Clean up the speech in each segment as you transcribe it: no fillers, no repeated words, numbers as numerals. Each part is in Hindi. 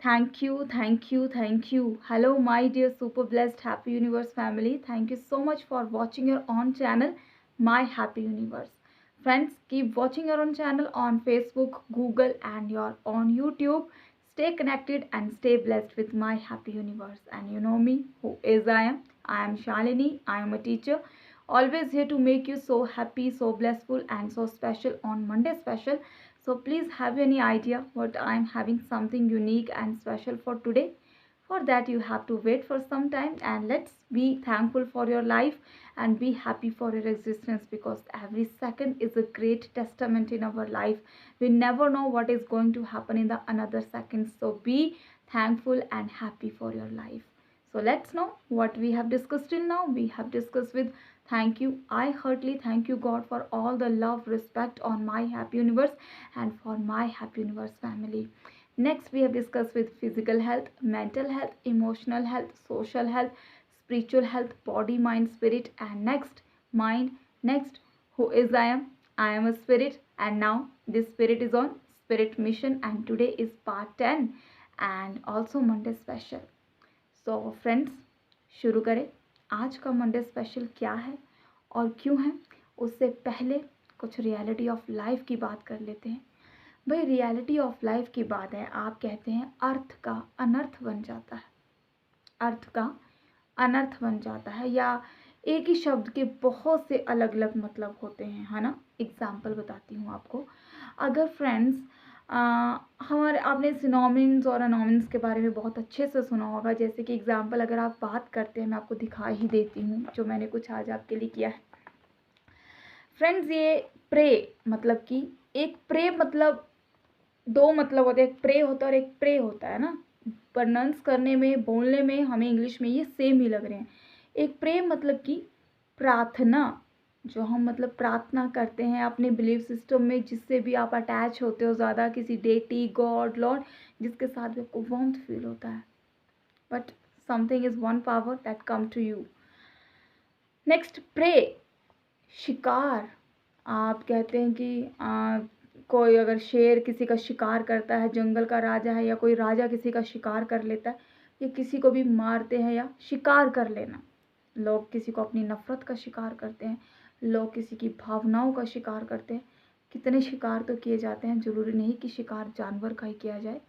Thank you, thank you, thank you. Hello, my dear super blessed Happy Universe family. Thank you so much for watching your own channel, My Happy Universe. Friends, keep watching your own channel on Facebook, Google, and your on YouTube. Stay connected and stay blessed with My Happy Universe. And you know me, who is I am. I am Shalini. I am a teacher. Always here to make you so happy, so blissful, and so special on Monday special. So please have any idea what I'm having something unique and special for today. For that you have to wait for some time and let's be thankful for your life and be happy for your existence because every second is a great testament in our life. We never know what is going to happen in the another second. So be thankful and happy for your life. So let's know what we have discussed till now. We have discussed with thank you. I heartily thank you, God, for all the love, respect on my happy universe and for my happy universe family. Next, we have discussed with physical health, mental health, emotional health, social health, spiritual health, body, mind, spirit, and next, mind. Next, who is I am? I am a spirit, and now this spirit is on spirit mission, and today is part 10 and also Monday special. So friends शुरू करें आज का मंडे स्पेशल क्या है और क्यों है उससे पहले कुछ रियलिटी ऑफ लाइफ की बात कर लेते हैं। भाई रियलिटी ऑफ लाइफ की बात है, आप कहते हैं अर्थ का अनर्थ बन जाता है, अर्थ का अनर्थ बन जाता है या एक ही शब्द के बहुत से अलग अलग मतलब होते हैं, है ना। एग्जाम्पल बताती हूँ आपको। अगर फ्रेंड्स हमारे आपने सिनोनिम्स और एनोनिम्स के बारे में बहुत अच्छे से सुना होगा। जैसे कि एग्जाम्पल अगर आप बात करते हैं, मैं आपको दिखा ही देती हूँ जो मैंने कुछ आज आपके लिए किया है। फ्रेंड्स ये प्रे मतलब कि एक प्रे मतलब दो मतलब होते हैं, एक प्रे होता है और एक प्रे होता है ना। प्रोनाउंस करने में बोलने में हमें इंग्लिश में ये सेम ही लग रहे हैं। एक प्रे मतलब कि प्रार्थना, जो हम मतलब प्रार्थना करते हैं अपने बिलीफ सिस्टम में, जिससे भी आप अटैच होते हो ज़्यादा, किसी डेटी गॉड लॉर्ड जिसके साथ भी आपको वार्मथ फील होता है। But something is one power that come to you. Next pray शिकार, आप कहते हैं कि कोई अगर शेर किसी का शिकार करता है, जंगल का राजा है या कोई राजा किसी का शिकार कर लेता है या किसी को भी मारते हैं या शिकार कर लेना। लोग किसी को अपनी नफ़रत का शिकार करते हैं, लोग किसी की भावनाओं का शिकार करते हैं। कितने शिकार तो किए जाते हैं, ज़रूरी नहीं कि शिकार जानवर का ही किया जाए।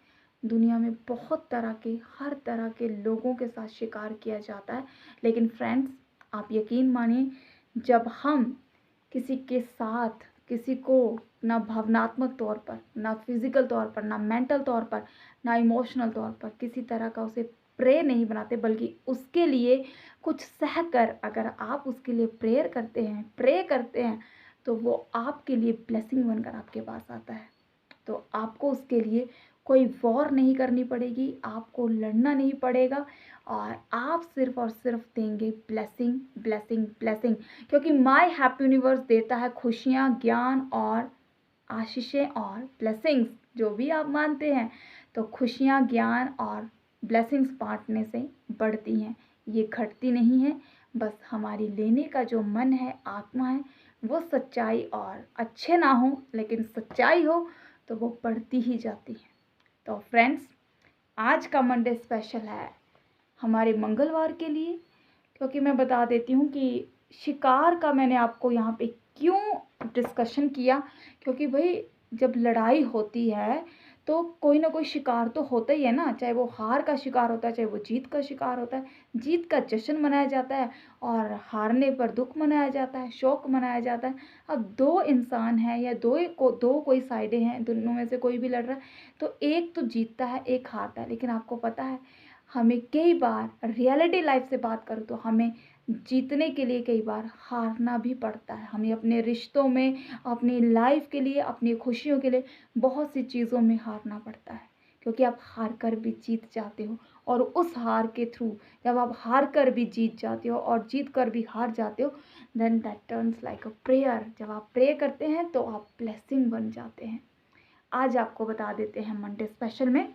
दुनिया में बहुत तरह के, हर तरह के लोगों के साथ शिकार किया जाता है। लेकिन फ्रेंड्स आप यकीन मानिए, जब हम किसी के साथ किसी को ना भावनात्मक तौर पर, ना फिज़िकल तौर पर, ना मेंटल तौर पर, ना इमोशनल तौर पर किसी तरह का उसे प्रे नहीं बनाते, बल्कि उसके लिए कुछ सह कर अगर आप उसके लिए प्रेयर करते हैं, प्रे करते हैं, तो वो आपके लिए ब्लेसिंग बनकर आपके पास आता है। तो आपको उसके लिए कोई वॉर नहीं करनी पड़ेगी, आपको लड़ना नहीं पड़ेगा और आप सिर्फ और सिर्फ देंगे ब्लेसिंग ब्लेसिंग ब्लेसिंग, क्योंकि माय हैप्पी यूनिवर्स देता है खुशियाँ, ज्ञान और आशीषें और ब्लेसिंग्स जो भी आप मानते हैं। तो खुशियाँ, ज्ञान और ब्लेसिंग्स बांटने से बढ़ती हैं, ये घटती नहीं है। बस हमारी लेने का जो मन है, आत्मा है, वो सच्चाई और अच्छे ना हो लेकिन सच्चाई हो तो वो बढ़ती ही जाती है। तो फ्रेंड्स आज का मंडे स्पेशल है हमारे मंगलवार के लिए, क्योंकि मैं बता देती हूँ कि शिकार का मैंने आपको यहाँ पे क्यों डिस्कशन किया, क्योंकि भाई जब लड़ाई होती है तो कोई ना कोई शिकार तो होता ही है ना, चाहे वो हार का शिकार होता है, चाहे वो जीत का शिकार होता है। जीत का जश्न मनाया जाता है और हारने पर दुख मनाया जाता है, शोक मनाया जाता है। अब दो इंसान हैं या दो कोई साइडें हैं, दोनों में से कोई भी लड़ रहा है तो एक तो जीतता है, एक हारता है। लेकिन आपको पता है हमें कई बार रियलिटी लाइफ से बात करूँ तो हमें जीतने के लिए कई बार हारना भी पड़ता है। हमें अपने रिश्तों में, अपनी लाइफ के लिए, अपनी खुशियों के लिए बहुत सी चीज़ों में हारना पड़ता है, क्योंकि आप हार कर भी जीत जाते हो और उस हार के थ्रू जब आप हार कर भी जीत जाते हो और जीत कर भी हार जाते हो, then that turns like a prayer. जब आप प्रे करते हैं तो आप ब्लेसिंग बन जाते हैं। आज आपको बता देते हैं मंडे स्पेशल में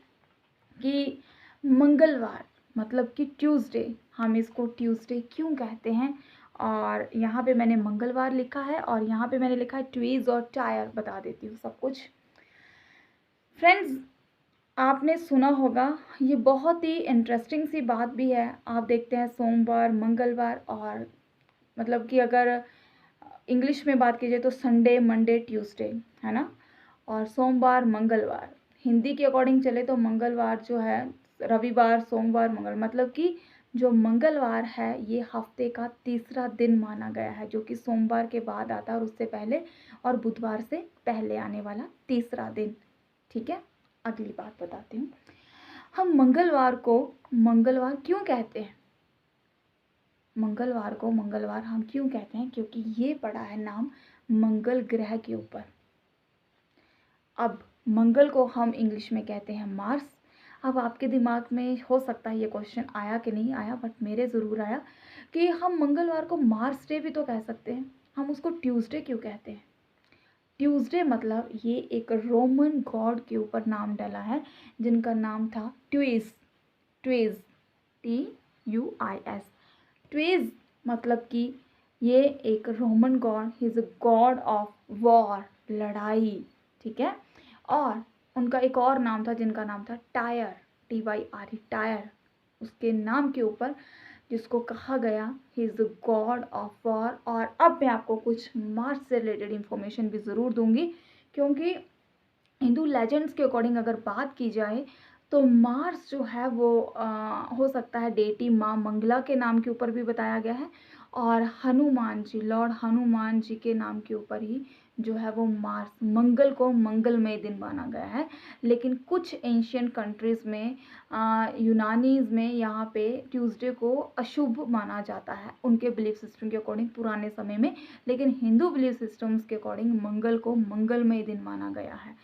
कि मंगलवार मतलब कि ट्यूसडे, हम इसको ट्यूसडे क्यों कहते हैं। और यहाँ पे मैंने मंगलवार लिखा है और यहाँ पे मैंने लिखा है ट्वीज और टायर, बता देती हूँ सब कुछ। फ्रेंड्स आपने सुना होगा, ये बहुत ही इंटरेस्टिंग सी बात भी है। आप देखते हैं सोमवार, मंगलवार और मतलब कि अगर इंग्लिश में बात कीजिए तो संडे, मंडे, ट्यूसडे, है ना? और सोमवार, मंगलवार। हिंदी के अकॉर्डिंग चले तो मंगलवार जो है, रविवार, सोमवार, मंगल, मतलब कि जो मंगलवार है ये हफ्ते का तीसरा दिन माना गया है, जो कि सोमवार के बाद आता है और उससे पहले, और बुधवार से पहले आने वाला तीसरा दिन। ठीक है, अगली बात बताती हूँ। हम मंगलवार को मंगलवार क्यों कहते हैं? मंगलवार को मंगलवार हम क्यों कहते हैं? क्योंकि ये पड़ा है नाम मंगल ग्रह के ऊपर। अब मंगल को हम इंग्लिश में कहते हैं मार्स। अब आपके दिमाग में हो सकता है ये क्वेश्चन आया कि नहीं आया, बट मेरे ज़रूर आया कि हम मंगलवार को मार्स डे भी तो कह सकते हैं, हम उसको ट्यूसडे क्यों कहते हैं? ट्यूसडे मतलब ये एक रोमन गॉड के ऊपर नाम डला है, जिनका नाम था ट्वीज। ट्वीज, TUIS। ट्वीज मतलब कि ये एक Roman God, he is a God of war, लड़ाई। ठीक है, और उनका एक और नाम था जिनका नाम था टायर, TYRE, टायर। उसके नाम के ऊपर जिसको कहा गया he is the God of war. और अब मैं आपको कुछ मार्स से रिलेटेड इंफॉर्मेशन भी ज़रूर दूंगी, क्योंकि हिंदू लेजेंड्स के अकॉर्डिंग अगर बात की जाए तो मार्स जो है वो हो सकता है डेटी माँ मंगला के नाम के ऊपर भी बताया गया है, और हनुमान जी, लॉर्ड हनुमान जी के नाम के ऊपर ही जो है वो मार्स, मंगल को मंगलमय दिन माना गया है। लेकिन कुछ एंशियंट कंट्रीज़ में, यूनानीज़ में, यहाँ पे ट्यूसडे को अशुभ माना जाता है उनके बिलीफ सिस्टम के अकॉर्डिंग पुराने समय में। लेकिन हिंदू बिलीफ सिस्टम्स के अकॉर्डिंग मंगल को मंगलमय दिन माना गया है।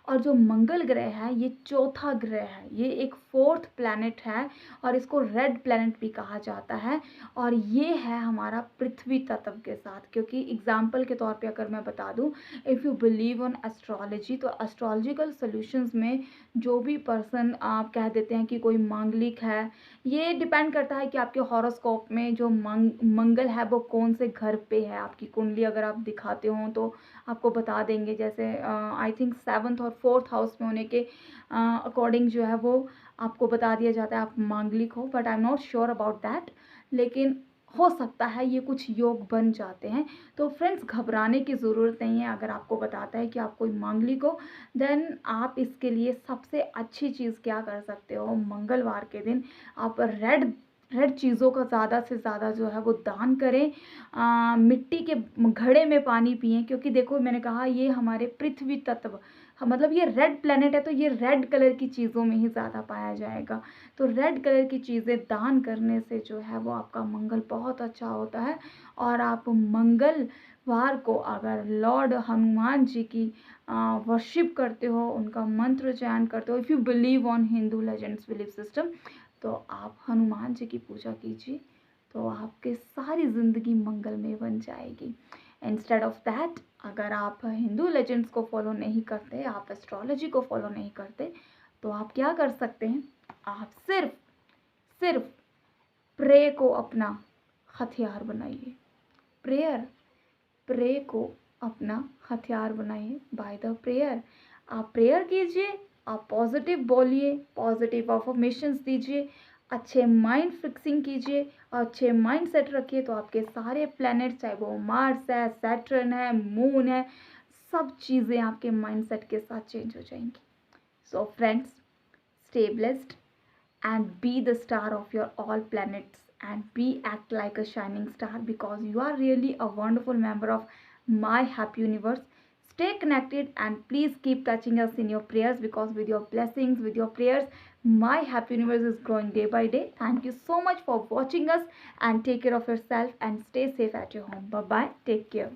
और जो मंगल ग्रह है ये चौथा ग्रह है, ये एक फोर्थ प्लैनेट है, और इसको रेड प्लैनेट भी कहा जाता है। और ये है हमारा पृथ्वी तत्व के साथ, क्योंकि एग्जाम्पल के तौर पे अगर मैं बता दूं, if you believe on astrology, तो एस्ट्रोलॉजिकल सॉल्यूशंस में जो भी पर्सन आप कह देते हैं कि कोई मांगलिक है, ये डिपेंड करता है कि आपके हॉरोस्कोप में जो मंगल है वो कौन से घर पे है। आपकी कुंडली अगर आप दिखाते हो तो आपको बता देंगे, जैसे आई थिंक 7th और 4th हाउस में होने के अकॉर्डिंग जो है वो आपको बता दिया जाता है आप मांगलिक हो, but I am not sure about that. लेकिन हो सकता है ये कुछ योग बन जाते हैं। तो फ्रेंड्स, घबराने की ज़रूरत नहीं है। अगर आपको बताता है कि आप कोई मांगलिक हो, देन आप इसके लिए सबसे अच्छी चीज़ क्या कर सकते हो, मंगलवार के दिन आप रेड रेड चीज़ों का ज़्यादा से ज़्यादा जो है वो दान करें। मिट्टी के घड़े में पानी पिएं, क्योंकि देखो मैंने कहा ये हमारे पृथ्वी तत्व, मतलब ये रेड प्लेनेट है तो ये रेड कलर की चीज़ों में ही ज़्यादा पाया जाएगा। तो रेड कलर की चीज़ें दान करने से जो है वो आपका मंगल बहुत अच्छा होता है। और आप मंगलवार को अगर लॉर्ड हनुमान जी की वर्शिप करते हो, उनका मंत्र उच्चारण करते हो, if you believe on Hindu legends belief system, तो आप हनुमान जी की पूजा कीजिए, तो आपके सारी ज़िंदगी मंगलमय बन जाएगी। इंस्टेड ऑफ दैट, अगर आप हिंदू लेजेंड्स को फॉलो नहीं करते, आप एस्ट्रोलॉजी को फॉलो नहीं करते, तो आप क्या कर सकते हैं, आप सिर्फ सिर्फ प्रे को अपना हथियार बनाइए। प्रेयर, प्रे को अपना हथियार बनाइए। बाय द प्रेयर आप प्रेयर कीजिए, आप पॉजिटिव बोलिए, पॉजिटिव अफर्मेशंस दीजिए, अच्छे माइंड फिक्सिंग कीजिए, अच्छे माइंड सेट रखिए, तो आपके सारे प्लैनेट, चाहे वो मार्स है, सैटर्न है, मून है, सब चीज़ें आपके माइंड सेट के साथ चेंज हो जाएंगी। So friends, stay blessed and be the star of your all planets, and be act like a shining star, because you are really a wonderful member of my happy universe. Stay connected and please keep touching us in your prayers, because with your blessings, with your prayers, my happy universe is growing day by day. Thank you so much for watching us, and take care of yourself and stay safe at your home. Bye bye, take care.